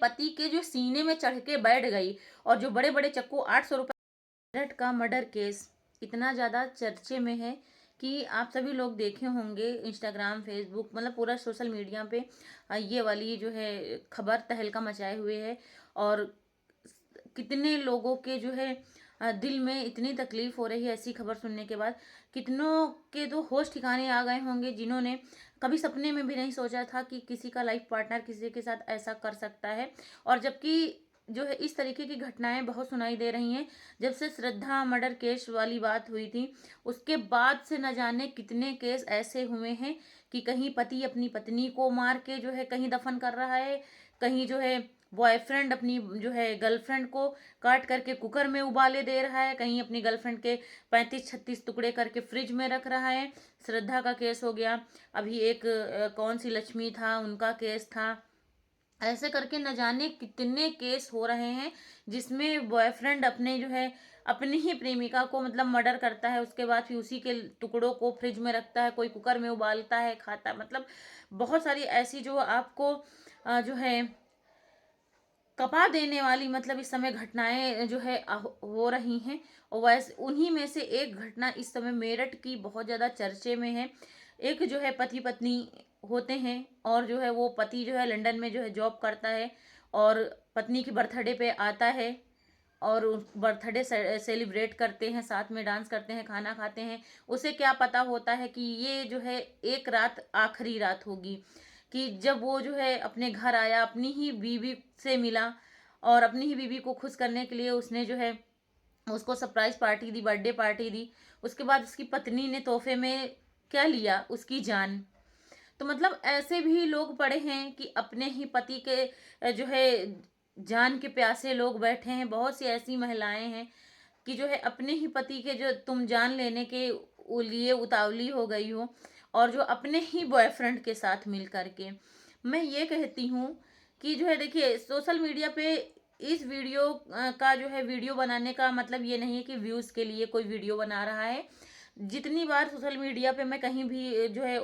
पति के जो सीने में चढ़ के बैठ गई, और जो बड़े बड़े चक्कू 800 रुपये। मेरठ का मर्डर केस इतना ज़्यादा चर्चे में है कि आप सभी लोग देखे होंगे इंस्टाग्राम, फेसबुक, मतलब पूरा सोशल मीडिया पे ये वाली जो है खबर तहलका मचाए हुए है। और कितने लोगों के जो है दिल में इतनी तकलीफ हो रही है ऐसी खबर सुनने के बाद। कितनों के तो होश ठिकाने आ गए होंगे जिन्होंने कभी सपने में भी नहीं सोचा था कि किसी का लाइफ पार्टनर किसी के साथ ऐसा कर सकता है। और जबकि जो है इस तरीके की घटनाएं बहुत सुनाई दे रही हैं। जब से श्रद्धा मर्डर केस वाली बात हुई थी, उसके बाद से न जाने कितने केस ऐसे हुए हैं कि कहीं पति अपनी पत्नी को मार के जो है कहीं दफन कर रहा है, कहीं जो है बॉयफ्रेंड अपनी जो है गर्लफ्रेंड को काट करके कुकर में उबाले दे रहा है, कहीं अपनी गर्लफ्रेंड के 35-36 टुकड़े करके फ्रिज में रख रहा है। श्रद्धा का केस हो गया, अभी एक कौन सी लक्ष्मी था, उनका केस था। ऐसे करके न जाने कितने केस हो रहे हैं जिसमें बॉयफ्रेंड अपने जो है अपनी ही प्रेमिका को मतलब मर्डर करता है, उसके बाद फिर उसी के टुकड़ों को फ्रिज में रखता है, कोई कुकर में उबालता है खाता है। मतलब बहुत सारी ऐसी जो आपको जो है कपा देने वाली मतलब इस समय घटनाएं जो है हो रही हैं। और वैसे उन्हीं में से एक घटना इस समय मेरठ की बहुत ज़्यादा चर्चे में है। एक जो है पति पत्नी होते हैं, और जो है वो पति जो है लंदन में जो है जॉब करता है, और पत्नी की बर्थडे पे आता है, और बर्थडे सेलिब्रेट करते हैं, साथ में डांस करते हैं, खाना खाते हैं। उसे क्या पता होता है कि ये जो है एक रात आखिरी रात होगी, कि जब वो जो है अपने घर आया, अपनी ही बीवी से मिला, और अपनी ही बीवी को खुश करने के लिए उसने जो है उसको सरप्राइज पार्टी दी, बर्थडे पार्टी दी। उसके बाद उसकी पत्नी ने तोहफे में क्या लिया, उसकी जान। तो मतलब ऐसे भी लोग पड़े हैं कि अपने ही पति के जो है जान के प्यासे लोग बैठे हैं। बहुत सी ऐसी महिलाएं हैं कि जो है अपने ही पति के जो तुम जान लेने के लिए उतावली हो गई हो, और जो अपने ही बॉयफ्रेंड के साथ मिल करके। मैं ये कहती हूँ कि जो है देखिए सोशल मीडिया पे इस वीडियो का जो है वीडियो बनाने का मतलब ये नहीं है कि व्यूज़ के लिए कोई वीडियो बना रहा है। जितनी बार सोशल मीडिया पे मैं कहीं भी जो है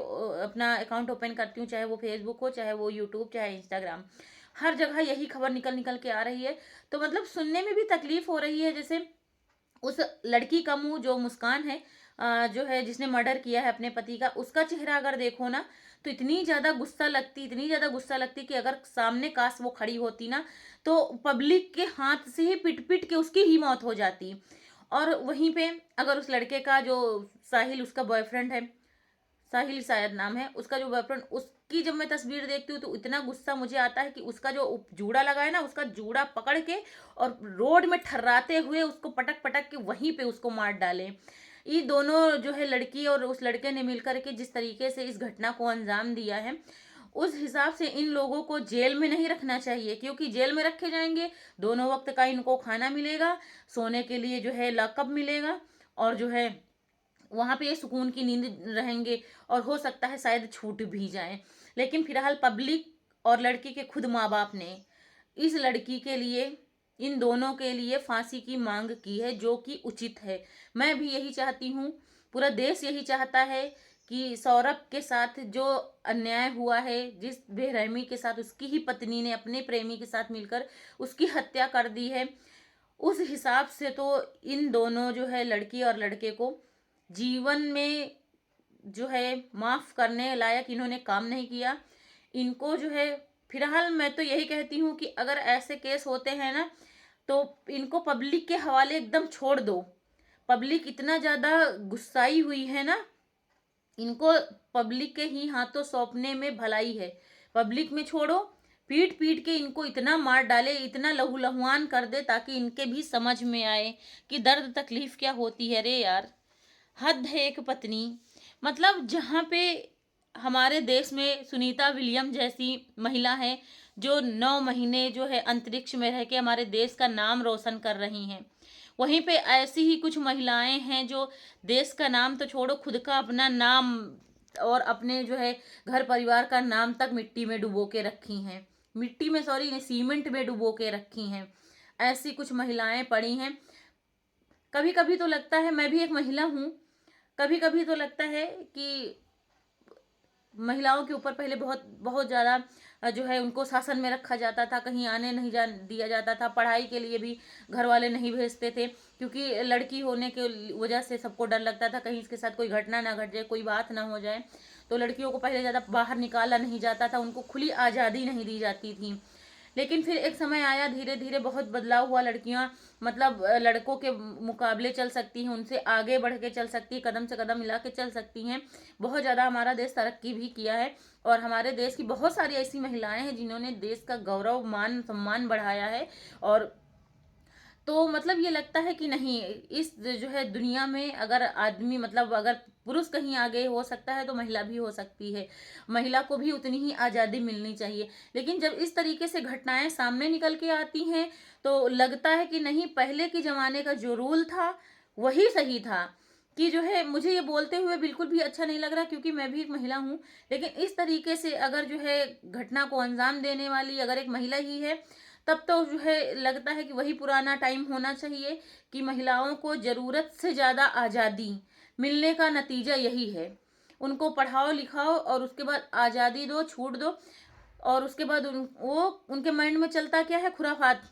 अपना अकाउंट ओपन करती हूँ, चाहे वो फेसबुक हो, चाहे वो यूट्यूब, चाहे इंस्टाग्राम, हर जगह यही खबर निकल निकल के आ रही है। तो मतलब सुनने में भी तकलीफ हो रही है। जैसे उस लड़की का मुंह, जो मुस्कान है जो है जिसने मर्डर किया है अपने पति का, उसका चेहरा अगर देखो ना तो इतनी ज़्यादा गुस्सा लगती, इतनी ज़्यादा गुस्सा लगती कि अगर सामने काश वो खड़ी होती ना तो पब्लिक के हाथ से ही पिट पिट के उसकी ही मौत हो जाती। और वहीं पे अगर उस लड़के का जो साहिल उसका बॉयफ्रेंड है, साहिल शायद नाम है उसका जो बॉयफ्रेंड, उसकी जब मैं तस्वीर देखती हूँ तो इतना गुस्सा मुझे आता है कि उसका जो जूड़ा लगा है ना, उसका जूड़ा पकड़ के और रोड में ठर्राते हुए उसको पटक पटक के वहीं पे उसको मार डाले। ये दोनों जो है लड़की और उस लड़के ने मिलकर के जिस तरीके से इस घटना को अंजाम दिया है, उस हिसाब से इन लोगों को जेल में नहीं रखना चाहिए। क्योंकि जेल में रखे जाएंगे, दोनों वक्त का इनको खाना मिलेगा, सोने के लिए जो है लॉकअप मिलेगा, और जो है वहाँ पे ये सुकून की नींद रहेंगे, और हो सकता है शायद छूट भी जाए। लेकिन फिलहाल पब्लिक और लड़की के खुद माँ बाप ने इस लड़की के लिए, इन दोनों के लिए फांसी की मांग की है, जो कि उचित है। मैं भी यही चाहती हूँ, पूरा देश यही चाहता है कि सौरभ के साथ जो अन्याय हुआ है, जिस बेरहमी के साथ उसकी ही पत्नी ने अपने प्रेमी के साथ मिलकर उसकी हत्या कर दी है, उस हिसाब से तो इन दोनों जो है लड़की और लड़के को जीवन में जो है माफ़ करने लायक इन्होंने काम नहीं किया। इनको जो है फिलहाल मैं तो यही कहती हूँ कि अगर ऐसे केस होते हैं ना तो इनको पब्लिक के हवाले एकदम छोड़ दो। पब्लिक इतना ज़्यादा गुस्साई हुई है ना, इनको पब्लिक के ही हाथों सौंपने में भलाई है। पब्लिक में छोड़ो, पीट पीट के इनको इतना मार डाले, इतना लहू लहुआन कर दे ताकि इनके भी समझ में आए कि दर्द तकलीफ क्या होती है। रे यार, हद है एक पत्नी। मतलब जहाँ पे हमारे देश में सुनीता विलियम जैसी महिला है, जो 9 महीने जो है अंतरिक्ष में रह के हमारे देश का नाम रोशन कर रही हैं, वहीं पे ऐसी ही कुछ महिलाएं हैं जो देश का नाम तो छोड़ो, खुद का अपना नाम और अपने जो है घर परिवार का नाम तक मिट्टी में डुबो के रखी हैं। मिट्टी में, सॉरी, सीमेंट में डुबो के रखी हैं। ऐसी कुछ महिलाएं पड़ी हैं। कभी कभी तो लगता है, मैं भी एक महिला हूँ, कभी कभी तो लगता है कि महिलाओं के ऊपर पहले बहुत बहुत ज़्यादा जो है उनको शासन में रखा जाता था, कहीं आने नहीं जान दिया जाता था, पढ़ाई के लिए भी घर वाले नहीं भेजते थे, क्योंकि लड़की होने के वजह से सबको डर लगता था कहीं इसके साथ कोई घटना ना घट जाए, कोई बात ना हो जाए। तो लड़कियों को पहले ज़्यादा बाहर निकाला नहीं जाता था, उनको खुली आज़ादी नहीं दी जाती थी। लेकिन फिर एक समय आया, धीरे धीरे बहुत बदलाव हुआ, लड़कियां मतलब लड़कों के मुकाबले चल सकती हैं, उनसे आगे बढ़ के चल सकती हैं, कदम से कदम मिला के चल सकती हैं। बहुत ज़्यादा हमारा देश तरक्की भी किया है, और हमारे देश की बहुत सारी ऐसी महिलाएं हैं जिन्होंने देश का गौरव मान सम्मान बढ़ाया है। और तो मतलब ये लगता है कि नहीं, इस जो है दुनिया में अगर आदमी मतलब अगर पुरुष कहीं आगे हो सकता है तो महिला भी हो सकती है, महिला को भी उतनी ही आज़ादी मिलनी चाहिए। लेकिन जब इस तरीके से घटनाएं सामने निकल के आती हैं तो लगता है कि नहीं, पहले के ज़माने का जो रूल था वही सही था। कि जो है मुझे ये बोलते हुए बिल्कुल भी अच्छा नहीं लग रहा, क्योंकि मैं भी एक महिला हूँ, लेकिन इस तरीके से अगर जो है घटना को अंजाम देने वाली अगर एक महिला ही है, तब तो जो है लगता है कि वही पुराना टाइम होना चाहिए कि महिलाओं को ज़रूरत से ज़्यादा आज़ादी मिलने का नतीजा यही है। उनको पढ़ाओ लिखाओ और उसके बाद आज़ादी दो, छूट दो, और उसके बाद उनके माइंड में चलता क्या है, खुराफात।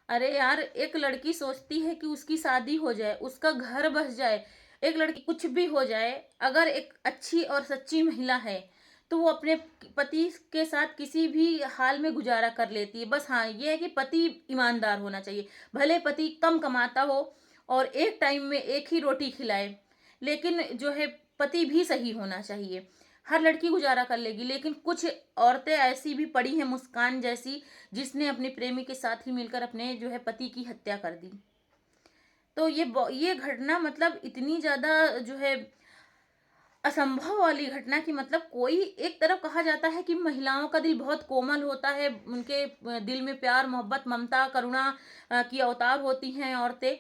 अरे यार, एक लड़की सोचती है कि उसकी शादी हो जाए, उसका घर बस जाए, एक लड़की कुछ भी हो जाए, अगर एक अच्छी और सच्ची महिला है तो वो अपने पति के साथ किसी भी हाल में गुजारा कर लेती है। बस हाँ, ये है कि पति ईमानदार होना चाहिए, भले पति कम कमाता हो और एक टाइम में एक ही रोटी खिलाए, लेकिन जो है पति भी सही होना चाहिए। हर लड़की गुजारा कर लेगी, लेकिन कुछ औरतें ऐसी भी पड़ी हैं, मुस्कान जैसी, जिसने अपने प्रेमी के साथ ही मिलकर अपने जो है पति की हत्या कर दी। तो ये घटना मतलब इतनी ज़्यादा जो है असंभव वाली घटना की मतलब कोई, एक तरफ कहा जाता है कि महिलाओं का दिल बहुत कोमल होता है, उनके दिल में प्यार मोहब्बत ममता करुणा की अवतार होती हैं औरतें,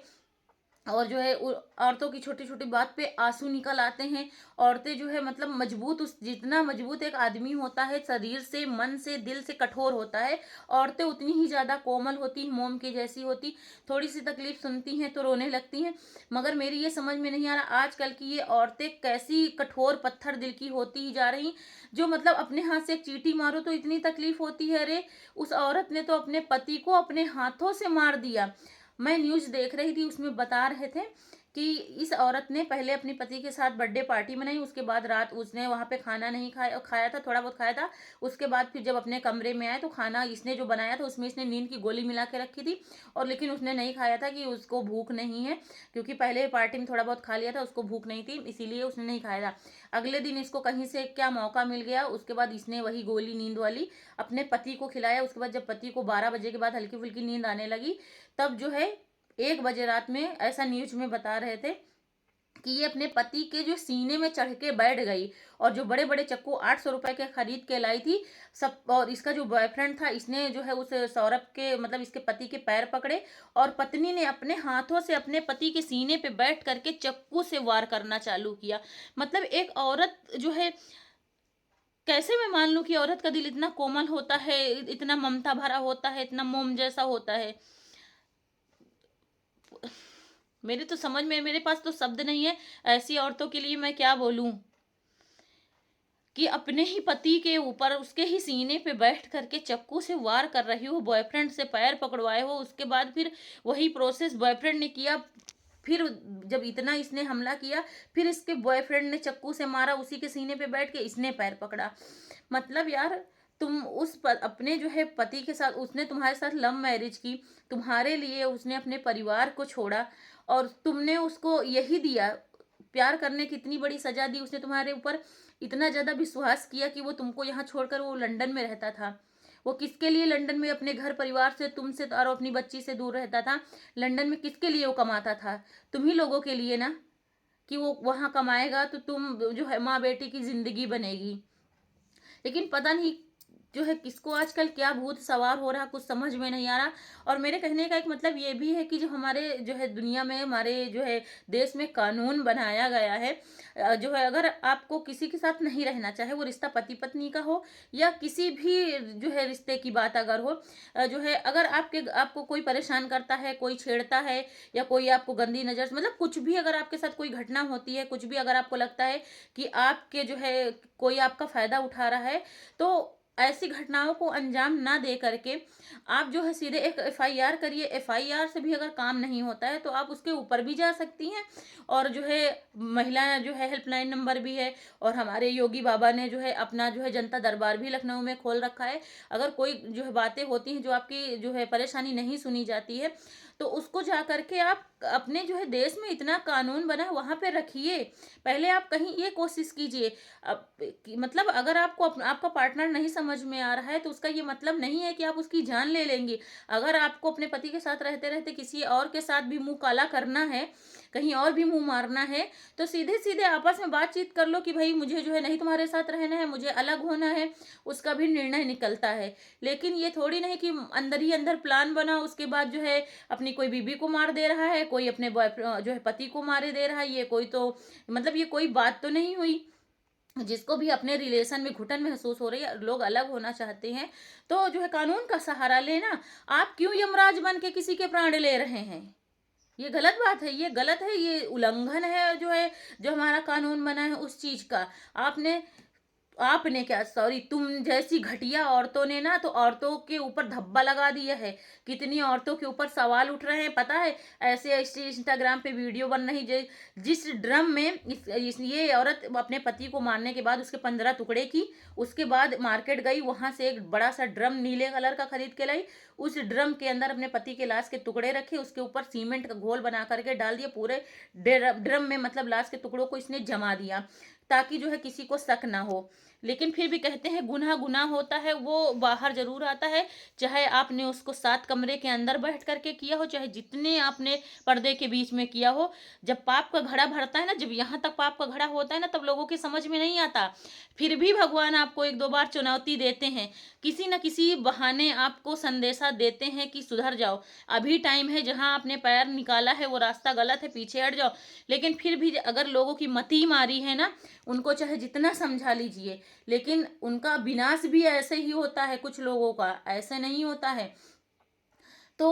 और जो है औरतों की छोटी छोटी बात पे आंसू निकल आते हैं। औरतें जो है मतलब मजबूत, उस जितना मजबूत एक आदमी होता है शरीर से मन से दिल से कठोर होता है, औरतें उतनी ही ज़्यादा कोमल होती, मोम की जैसी होती, थोड़ी सी तकलीफ सुनती हैं तो रोने लगती हैं। मगर मेरी ये समझ में नहीं आ रहा आजकल की ये औरतें कैसी कठोर पत्थर दिल की होती ही जा रही, जो मतलब अपने हाथ से एक चींटी मारो तो इतनी तकलीफ होती है। अरे, उस औरत ने तो अपने पति को अपने हाथों से मार दिया। मैं न्यूज़ देख रही थी, उसमें बता रहे थे कि इस औरत ने पहले अपने पति के साथ बर्थडे पार्टी मनाई, उसके बाद रात उसने वहाँ पे खाना नहीं खाया, खाया था थोड़ा बहुत खाया था। उसके बाद फिर जब अपने कमरे में आए तो खाना इसने जो बनाया था उसमें इसने नींद की गोली मिला के रखी थी, और लेकिन उसने नहीं खाया था कि उसको भूख नहीं है, क्योंकि पहले पार्टी में थोड़ा बहुत खा लिया था, उसको भूख नहीं थी इसीलिए उसने नहीं खाया था। अगले दिन इसको कहीं से क्या मौका मिल गया, उसके बाद इसने वही गोली नींद वाली अपने पति को खिलाया। उसके बाद जब पति को 12 बजे के बाद हल्की फुल्की नींद आने लगी, तब जो है 1 बजे रात में ऐसा न्यूज में बता रहे थे कि ये अपने पति के जो सीने में चढ़ के बैठ गई, और जो बड़े बड़े चक्कू 800 रुपए के खरीद के लाई थी सब, और इसका जो बॉयफ्रेंड था इसने जो है उस सौरभ के मतलब इसके पति के पैर पकड़े, और पत्नी ने अपने हाथों से अपने पति के सीने पे बैठ करके चक्कू से वार करना चालू किया। मतलब एक औरत जो है, कैसे मैं मान लूं कि औरत का दिल इतना कोमल होता है, इतना ममता भरा होता है, इतना मोम जैसा होता है। मेरे तो समझ में, मेरे पास तो शब्द नहीं है ऐसी औरतों के लिए मैं क्या बोलूं, कि अपने ही पति के ऊपर उसके ही सीने पे बैठ करके चक्कू से वार कर रही हो, बॉयफ्रेंड से पैर पकड़वाए हो, उसके बाद फिर वही प्रोसेस बॉयफ्रेंड ने किया। फिर जब इतना इसने हमला किया, फिर इसके बॉयफ्रेंड ने चक्कू से मारा, उसी के सीने पे बैठ के इसने पैर पकड़ा। मतलब यार, तुम अपने जो है पति के साथ, उसने तुम्हारे साथ लव मैरिज की, तुम्हारे लिए उसने अपने परिवार को छोड़ा, और तुमने उसको यही दिया, प्यार करने की इतनी बड़ी सजा दी उसने तुम्हारे ऊपर, इतना ज्यादा विश्वास किया कि वो तुमको यहाँ छोड़कर वो लंदन में रहता था। वो किसके लिए लंदन में अपने घर परिवार से, तुमसे और अपनी बच्ची से दूर रहता था? लंदन में किसके लिए वो कमाता था? तुम ही लोगों के लिए ना, कि वो वहां कमाएगा तो तुम जो है माँ बेटी की जिंदगी बनेगी। लेकिन पता नहीं जो है किसको आजकल क्या भूत सवार हो रहा है, कुछ समझ में नहीं आ रहा। और मेरे कहने का एक मतलब ये भी है कि जो हमारे जो है दुनिया में, हमारे जो है देश में कानून बनाया गया है, जो है अगर आपको किसी के साथ नहीं रहना, चाहे वो रिश्ता पति पत्नी का हो या किसी भी जो है रिश्ते की बात अगर हो, जो है अगर आपको कोई परेशान करता है, कोई छेड़ता है या कोई आपको गंदी नज़र से, मतलब कुछ भी अगर आपके साथ कोई घटना होती है, कुछ भी अगर आपको लगता है कि आपके जो है कोई आपका फ़ायदा उठा रहा है, तो ऐसी घटनाओं को अंजाम ना दे करके आप जो है सीधे एक एफआईआर करिए। एफआईआर से भी अगर काम नहीं होता है तो आप उसके ऊपर भी जा सकती हैं। और जो है महिला जो है हेल्पलाइन नंबर भी है, और हमारे योगी बाबा ने जो है अपना जो है जनता दरबार भी लखनऊ में खोल रखा है। अगर कोई जो है बातें होती हैं जो आपकी जो है परेशानी नहीं सुनी जाती है, तो उसको जा करके आप अपने जो है देश में इतना कानून बना है वहाँ पे रखिए। पहले आप कहीं ये कोशिश कीजिए। अब मतलब अगर आपको आपका पार्टनर नहीं समझ में आ रहा है तो उसका ये मतलब नहीं है कि आप उसकी जान ले लेंगी। अगर आपको अपने पति के साथ रहते रहते किसी और के साथ भी मुंह काला करना है, कहीं और भी मुंह मारना है, तो सीधे सीधे आपस में बातचीत कर लो कि भाई मुझे जो है नहीं तुम्हारे साथ रहना है, मुझे अलग होना है। उसका भी निर्णय निकलता है। लेकिन ये थोड़ी नहीं कि अंदर ही अंदर प्लान बना, उसके बाद जो है अपनी कोई बीबी को मार दे रहा है, कोई अपने बॉयफ्रेंड जो है पति को मारे दे रहा है। ये कोई तो मतलब ये कोई बात तो नहीं हुई। जिसको भी अपने रिलेशन में घुटन महसूस हो रही है, लोग अलग होना चाहते हैं, तो जो है कानून का सहारा लेना। आप क्यों यमराज बन के किसी के प्राण ले रहे हैं? ये गलत बात है, ये गलत है, ये उल्लंघन है जो है, जो हमारा कानून बना है उस चीज का। आपने आपने क्या, सॉरी, तुम जैसी घटिया औरतों ने ना तो औरतों के ऊपर धब्बा लगा दिया है। कितनी औरतों के ऊपर सवाल उठ रहे हैं पता है? ऐसे ऐसे इंस्टाग्राम पे वीडियो बन रही, जिस ड्रम में ये औरत अपने पति को मारने के बाद उसके 15 टुकड़े की, उसके बाद मार्केट गई, वहां से एक बड़ा सा ड्रम नीले कलर का खरीद के लाई। उस ड्रम के अंदर अपने पति के लाश के टुकड़े रखे, उसके ऊपर सीमेंट का घोल बना करके डाल दिया, पूरे ड्रम में मतलब लाश के टुकड़ों को इसने जमा दिया, ताकि जो है किसी को शक ना हो। लेकिन फिर भी कहते हैं गुनाह गुनाह होता है, वो बाहर जरूर आता है। चाहे आपने उसको 7 कमरे के अंदर बैठ करके किया हो, चाहे जितने आपने पर्दे के बीच में किया हो। जब पाप का घड़ा भरता है ना, जब यहाँ तक पाप का घड़ा होता है ना, तब लोगों की समझ में नहीं आता। फिर भी भगवान आपको 1-2 बार चुनौती देते हैं, किसी न किसी बहाने आपको संदेशा देते हैं कि सुधर जाओ, अभी टाइम है, जहां आपने पैर निकाला है वो रास्ता गलत है, पीछे हट जाओ। लेकिन फिर भी अगर लोगों की मति मारी है ना, उनको चाहे जितना समझा लीजिए, लेकिन उनका विनाश भी ऐसे ही होता है। कुछ लोगों का ऐसे नहीं होता है। तो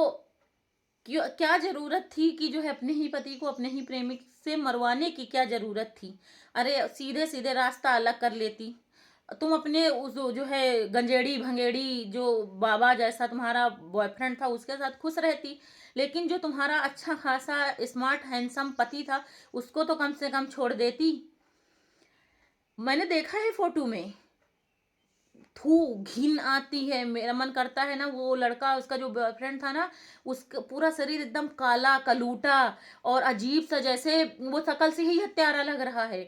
क्यों, क्या जरूरत थी कि जो है अपने ही पति को अपने ही प्रेमिक से मरवाने की क्या जरूरत थी? अरे सीधे सीधे रास्ता अलग कर लेती। तुम अपने उस जो है गंजेड़ी भंगेड़ी जो बाबा जैसा तुम्हारा बॉयफ्रेंड था उसके साथ खुश रहती। लेकिन जो तुम्हारा अच्छा खासा स्मार्ट हैंडसम पति था, उसको तो कम से कम छोड़ देती। मैंने देखा है फोटो में, थू, घिन आती है। मेरा मन करता है ना, वो लड़का उसका जो बॉयफ्रेंड था ना, उसका पूरा शरीर एकदम काला कलूटा और अजीब सा, जैसे वो शकल से ही हत्यारा लग रहा है।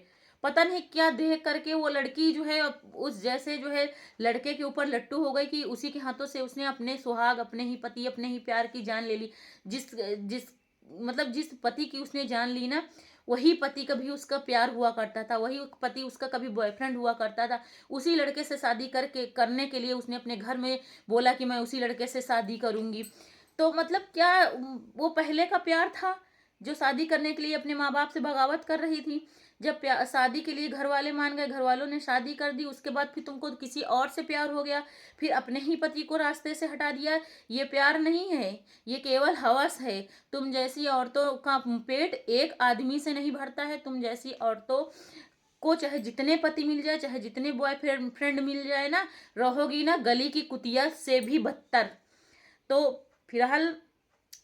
पता नहीं क्या देख करके वो लड़की जो है उस जैसे जो है लड़के के ऊपर लट्टू हो गई कि उसी के हाथों से उसने अपने सुहाग, अपने ही पति, अपने ही प्यार की जान ले ली। जिस जिस मतलब जिस पति की उसने जान ली ना, वही पति कभी उसका प्यार हुआ करता था, वही पति उसका कभी बॉयफ्रेंड हुआ करता था। उसी लड़के से शादी करने के लिए उसने अपने घर में बोला कि मैं उसी लड़के से शादी करूंगी। तो मतलब क्या वो पहले का प्यार था जो शादी करने के लिए अपने माँ बाप से बगावत कर रही थी? जब शादी के लिए घर वाले मान गए, घर वालों ने शादी कर दी, उसके बाद फिर तुमको किसी और से प्यार हो गया, फिर अपने ही पति को रास्ते से हटा दिया। ये प्यार नहीं है, ये केवल हवस है। तुम जैसी औरतों का पेट एक आदमी से नहीं भरता है। तुम जैसी औरतों को चाहे जितने पति मिल जाए, चाहे जितने बॉयफ्रेंड फ्रेंड मिल जाए ना, रहोगी ना गली की कुतिया से भी बदतर। तो फिलहाल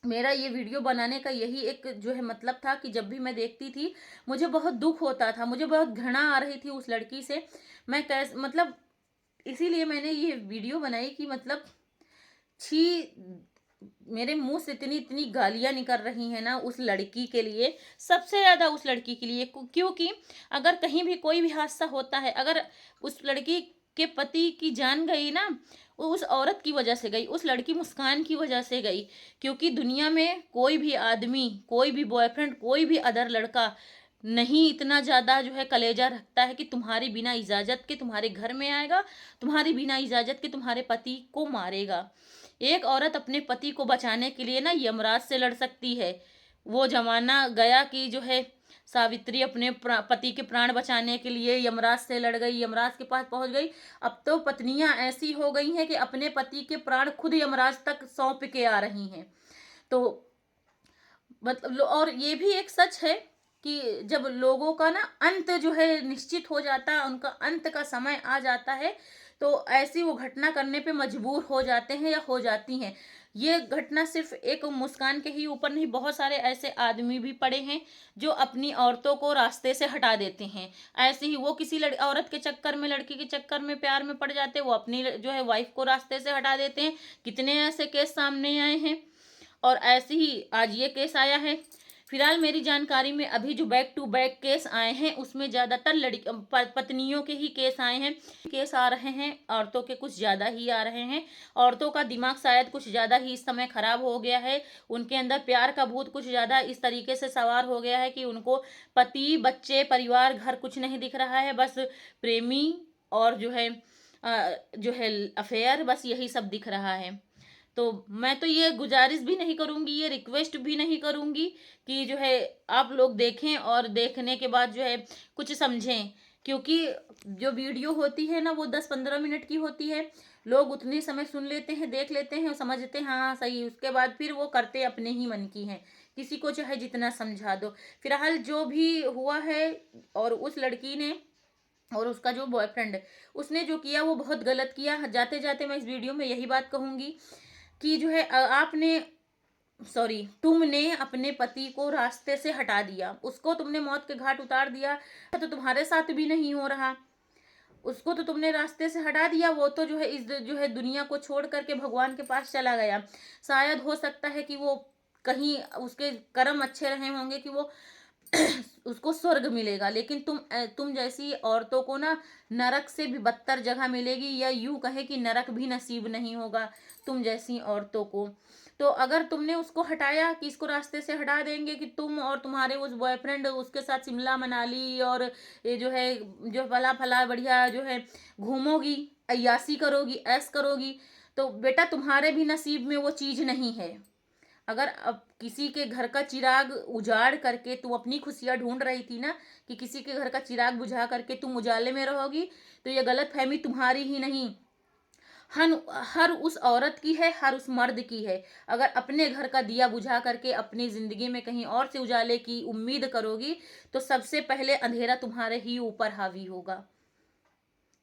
मेरा ये वीडियो बनाने का यही एक जो है मतलब था कि जब भी मैं देखती थी मुझे बहुत दुख होता था, मुझे बहुत घृणा आ रही थी उस लड़की से। मैं कैसे मतलब इसीलिए मैंने ये वीडियो बनाई कि मतलब छी, मेरे मुंह से इतनी इतनी गालियां निकल रही हैं ना उस लड़की के लिए, सबसे ज्यादा उस लड़की के लिए। क्योंकि अगर कहीं भी कोई भी हादसा होता है, अगर उस लड़की के पति की जान गई ना, वो उस औरत की वजह से गई, उस लड़की मुस्कान की वजह से गई। क्योंकि दुनिया में कोई भी आदमी, कोई भी बॉयफ्रेंड, कोई भी अदर लड़का नहीं इतना ज़्यादा जो है कलेजा रखता है कि तुम्हारी बिना इजाज़त के तुम्हारे घर में आएगा, तुम्हारी बिना इजाज़त के तुम्हारे पति को मारेगा। एक औरत अपने पति को बचाने के लिए ना यमराज से लड़ सकती है। वो ज़माना गया कि जो है सावित्री अपने पति के प्राण बचाने के लिए यमराज से लड़ गई, यमराज के पास पहुँच गई। अब तो पत्नियाँ ऐसी हो गई हैं कि अपने पति के प्राण खुद यमराज तक सौंप के आ रही हैं। तो मतलब और ये भी एक सच है कि जब लोगों का ना अंत जो है निश्चित हो जाता है, उनका अंत का समय आ जाता है, तो ऐसी वो घटना करने पे मजबूर हो जाते हैं या हो जाती हैं। ये घटना सिर्फ एक मुस्कान के ही ऊपर नहीं, बहुत सारे ऐसे आदमी भी पड़े हैं जो अपनी औरतों को रास्ते से हटा देते हैं। ऐसे ही वो किसी औरत के चक्कर में, लड़की के चक्कर में प्यार में पड़ जाते हैं, वो अपनी जो है वाइफ को रास्ते से हटा देते हैं। कितने ऐसे केस सामने आए हैं। और ऐसे ही आज ये केस आया है। फिलहाल मेरी जानकारी में अभी जो बैक टू बैक केस आए हैं उसमें ज़्यादातर पत्नियों के ही केस आए हैं। केस आ रहे हैं औरतों के कुछ ज़्यादा ही आ रहे हैं। औरतों का दिमाग शायद कुछ ज़्यादा ही इस समय ख़राब हो गया है। उनके अंदर प्यार का भूत कुछ ज़्यादा इस तरीके से सवार हो गया है कि उनको पति, बच्चे, परिवार, घर कुछ नहीं दिख रहा है। बस प्रेमी और जो है अफेयर, बस यही सब दिख रहा है। तो मैं तो ये गुजारिश भी नहीं करूँगी, ये रिक्वेस्ट भी नहीं करूँगी कि जो है आप लोग देखें और देखने के बाद जो है कुछ समझें। क्योंकि जो वीडियो होती है ना वो 10-15 मिनट की होती है। लोग उतने समय सुन लेते हैं, देख लेते हैं और समझते हैं हाँ सही, उसके बाद फिर वो करते अपने ही मन की हैं। किसी को चाहे जितना समझा दो। फिलहाल जो भी हुआ है और उस लड़की ने और उसका जो बॉयफ्रेंड उसने जो किया वो बहुत गलत किया। जाते जाते मैं इस वीडियो में यही बात कहूँगी कि जो है तुमने अपने पति को रास्ते से हटा दिया, उसको तुमने मौत के घाट उतार दिया। तो तुम्हारे साथ भी नहीं हो रहा, उसको तो तुमने रास्ते से हटा दिया। वो तो जो है इस जो है दुनिया को छोड़ करके भगवान के पास चला गया। शायद हो सकता है कि वो कहीं उसके कर्म अच्छे रहे होंगे कि वो उसको स्वर्ग मिलेगा। लेकिन तुम जैसी औरतों को ना नरक से भी बदतर जगह मिलेगी, या यूं कहे कि नरक भी नसीब नहीं होगा तुम जैसी औरतों को। तो अगर तुमने उसको हटाया कि इसको रास्ते से हटा देंगे कि तुम और तुम्हारे उस बॉयफ्रेंड उसके साथ शिमला मनाली और ये जो है जो फला फला बढ़िया जो है घूमोगी, अय्यासी करोगी, ऐश करोगी, तो बेटा तुम्हारे भी नसीब में वो चीज़ नहीं है। अगर अब किसी के घर का चिराग उजाड़ करके तुम अपनी खुशियाँ ढूंढ रही थी ना कि किसी के घर का चिराग बुझा करके तुम उजाले में रहोगी, तो ये गलत फहमी तुम्हारी ही नहीं, हर उस औरत की है, हर उस मर्द की है। अगर अपने घर का दिया बुझा करके अपनी ज़िंदगी में कहीं और से उजाले की उम्मीद करोगी तो सबसे पहले अंधेरा तुम्हारे ही ऊपर हावी होगा।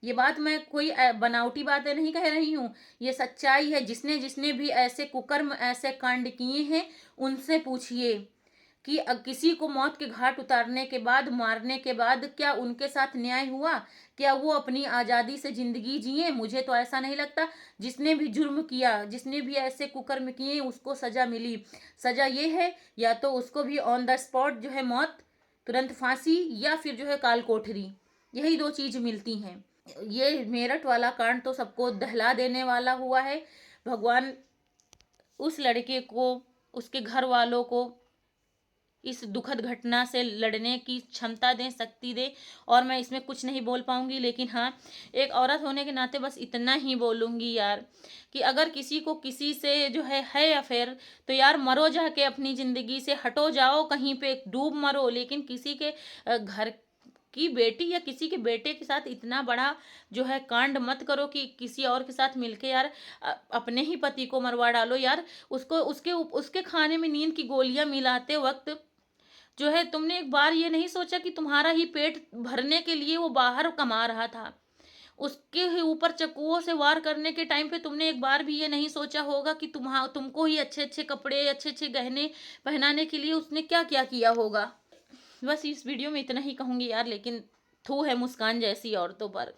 ये बात मैं कोई बनावटी बातें नहीं कह रही हूँ, ये सच्चाई है। जिसने जिसने भी ऐसे कुकर्म, ऐसे कांड किए हैं, उनसे पूछिए कि किसी को मौत के घाट उतारने के बाद, मारने के बाद क्या उनके साथ न्याय हुआ? क्या वो अपनी आज़ादी से ज़िंदगी जिए? मुझे तो ऐसा नहीं लगता। जिसने भी जुर्म किया, जिसने भी ऐसे कुकर्म किए, उसको सज़ा मिली। सज़ा ये है या तो उसको भी ऑन द स्पॉट जो है मौत, तुरंत फांसी, या फिर जो है काल कोठरी, यही दो चीज़ मिलती हैं। ये मेरठ वाला कांड तो सबको दहला देने वाला हुआ है। भगवान उस लड़के को, उसके घर वालों को इस दुखद घटना से लड़ने की क्षमता दें, शक्ति दें। और मैं इसमें कुछ नहीं बोल पाऊंगी, लेकिन हाँ, एक औरत होने के नाते बस इतना ही बोलूंगी यार कि अगर किसी को किसी से जो है अफेयर, तो यार मरो जाके, अपनी ज़िंदगी से हटो, जाओ कहीं पे डूब मरो। लेकिन किसी के घर की बेटी या किसी के बेटे के साथ इतना बड़ा जो है कांड मत करो कि किसी और के साथ मिलके यार अपने ही पति को मरवा डालो यार। उसको उसके खाने में नींद की गोलियां मिलाते वक्त जो है तुमने एक बार ये नहीं सोचा कि तुम्हारा ही पेट भरने के लिए वो बाहर कमा रहा था। उसके ही ऊपर चक्कुओं से वार करने के टाइम पे तुमने एक बार भी ये नहीं सोचा होगा कि तुमको ही अच्छे अच्छे कपड़े, अच्छे अच्छे गहने पहनाने के लिए उसने क्या क्या किया होगा। बस इस वीडियो में इतना ही कहूँगी यार, लेकिन थू है मुस्कान जैसी औरतों पर।